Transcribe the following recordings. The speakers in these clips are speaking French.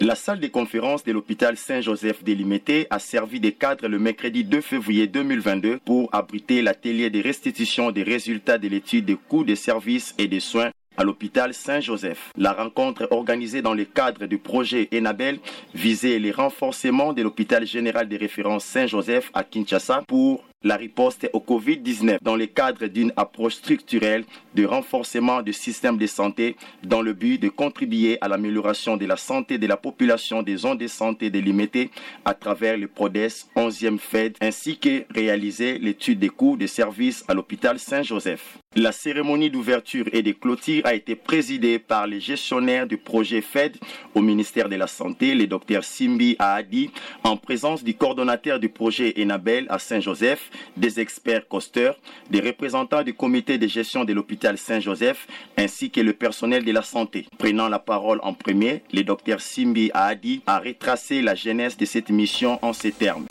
La salle des conférences de l'hôpital Saint-Joseph de Limete a servi de cadre le mercredi 2 février 2022 pour abriter l'atelier de restitution des résultats de l'étude des coûts des services et des soins à l'hôpital Saint-Joseph. La rencontre organisée dans le cadre du projet Enabel visait le renforcement de l'hôpital général de référence Saint-Joseph à Kinshasa pour la riposte au Covid-19 dans le cadre d'une approche structurelle de renforcement du système de santé dans le but de contribuer à l'amélioration de la santé de la population des zones de santé délimitées à travers le PRODES 11e FED ainsi que réaliser l'étude des coûts de services à l'hôpital Saint-Joseph. La cérémonie d'ouverture et de clôture a été présidée par les gestionnaires du projet FED au ministère de la Santé, le Dr Simbi Ahadi, en présence du coordonnateur du projet Enabel à Saint-Joseph, des experts costeurs, des représentants du comité de gestion de l'hôpital Saint-Joseph ainsi que le personnel de la santé. Prenant la parole en premier, le Dr Simbi Ahadi a retracé la genèse de cette mission en ces termes.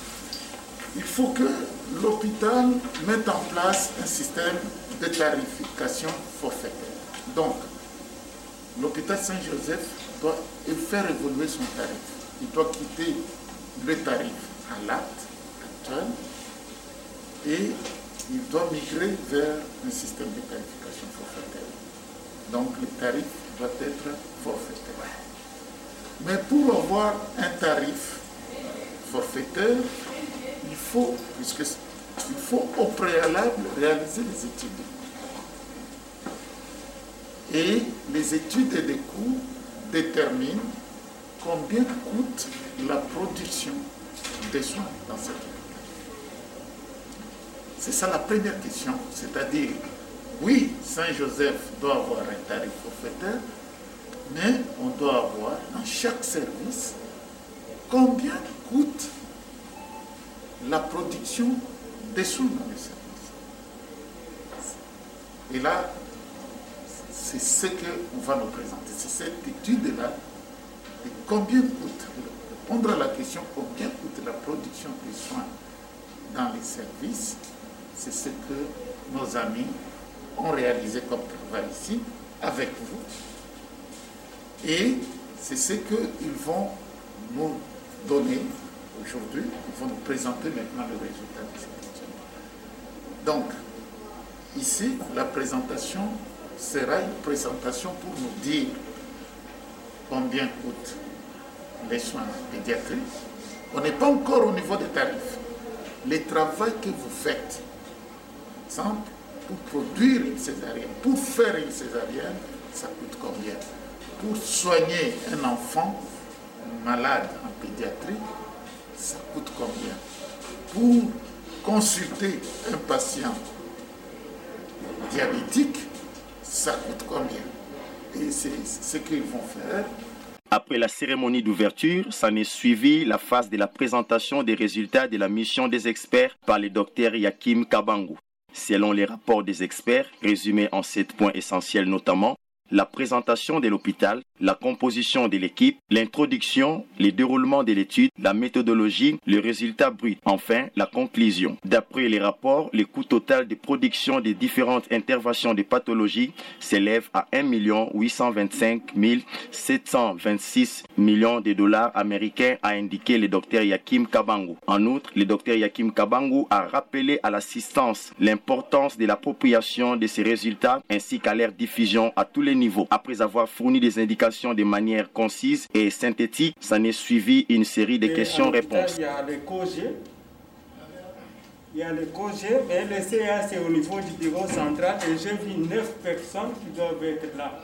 Il faut que l'hôpital mette en place un système de tarification forfaitaire. Donc, l'hôpital Saint-Joseph doit faire évoluer son tarif. Il doit quitter le tarif à l'acte actuel et il doit migrer vers un système de tarification forfaitaire. Donc, le tarif doit être forfaitaire. Mais pour avoir un tarif forfaitaire, il faut au préalable réaliser les études. Et les études et les coûts déterminent combien coûte la production des soins dans cette hôpital. C'est ça la première question, c'est-à-dire, oui, Saint-Joseph doit avoir un tarif forfaitaire, mais on doit avoir dans chaque service combien coûte la production des soins dans les services. Et là, c'est ce qu'on va nous présenter. C'est cette étude-là de combien coûte, répondre à la question combien coûte la production des soins dans les services. C'est ce que nos amis ont réalisé comme travail ici, avec vous. Et c'est ce qu'ils vont nous donner aujourd'hui. Ils vont nous présenter maintenant le résultat de cette étude. Donc, ici, la présentation sera une présentation pour nous dire combien coûtent les soins pédiatriques. On n'est pas encore au niveau des tarifs. Le travail que vous faites, exemple, pour produire une césarienne, pour faire une césarienne, ça coûte combien? Pour soigner un enfant malade en pédiatrie, ça coûte combien? Pour consulter un patient diabétique, ça coûte combien? Et c'est ce qu'ils vont faire. Après la cérémonie d'ouverture, s'en est suivi la phase de la présentation des résultats de la mission des experts par le Dr Yakim Kabangu. Selon les rapports des experts, résumés en 7 points essentiels notamment, la présentation de l'hôpital, la composition de l'équipe, l'introduction, le déroulement de l'étude, la méthodologie, le résultat brut, enfin la conclusion. D'après les rapports, le coût total de production des différentes interventions de pathologie s'élève à 1 825 726 millions de dollars américains, a indiqué le Dr Yakim Kabangu. En outre, le Dr Yakim Kabangu a rappelé à l'assistance l'importance de l'appropriation de ces résultats ainsi qu'à leur diffusion à tous les niveaux. Après avoir fourni des indications de manière concise et synthétique, s'en est suivi une série de questions-réponses. Il y a le COG, mais le CA c'est au niveau du bureau central et j'ai vu 9 personnes qui doivent être là.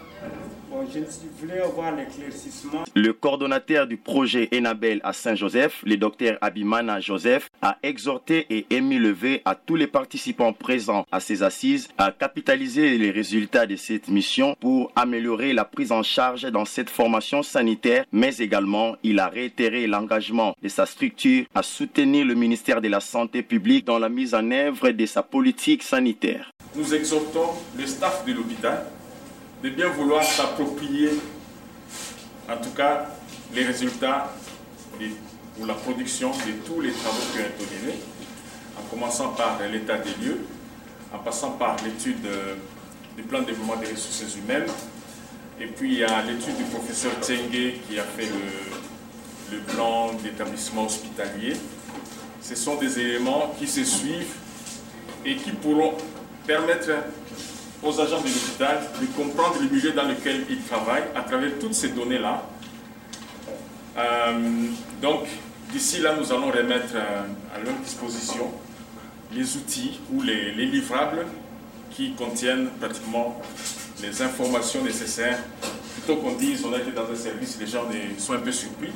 Bon, je voulais avoir l'éclaircissement. Le coordonnateur du projet Enabel à Saint-Joseph, le docteur Abimana Joseph, a exhorté et émis le vœu à tous les participants présents à ces assises à capitaliser les résultats de cette mission pour améliorer la prise en charge dans cette formation sanitaire, mais également il a réitéré l'engagement de sa structure à soutenir le ministère de la Santé publique dans la mise en œuvre de sa politique sanitaire. Nous exhortons le staff de l'hôpital de bien vouloir s'approprier, en tout cas, les résultats pour la production de tous les travaux qui ont été menés, en commençant par l'état des lieux, en passant par l'étude du plan de développement des ressources humaines, et puis il y a l'étude du professeur Tsengue qui a fait le plan d'établissement hospitalier. Ce sont des éléments qui se suivent et qui pourront permettre aux agents de l'hôpital de comprendre le milieu dans lequel ils travaillent à travers toutes ces données-là. Donc, d'ici là, nous allons remettre à leur disposition les outils ou les livrables qui contiennent pratiquement les informations nécessaires. Plutôt qu'on dise on a été dans un service, les gens sont un peu surpris,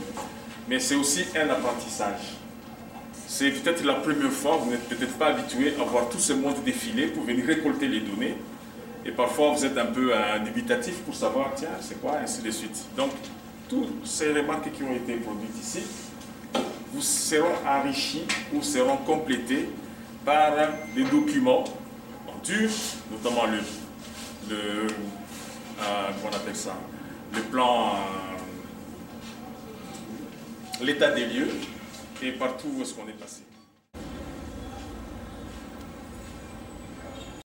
mais c'est aussi un apprentissage. C'est peut-être la première fois, vous n'êtes peut-être pas habitué à voir tout ce monde défiler pour venir récolter les données. Et parfois, vous êtes un peu dubitatif pour savoir, tiens, c'est quoi, ainsi de suite. Donc, toutes ces remarques qui ont été produites ici vous seront enrichies ou seront complétées par des documents durs, notamment comment on appelle ça, le plan, l'état des lieux et partout où est-ce qu'on est passé.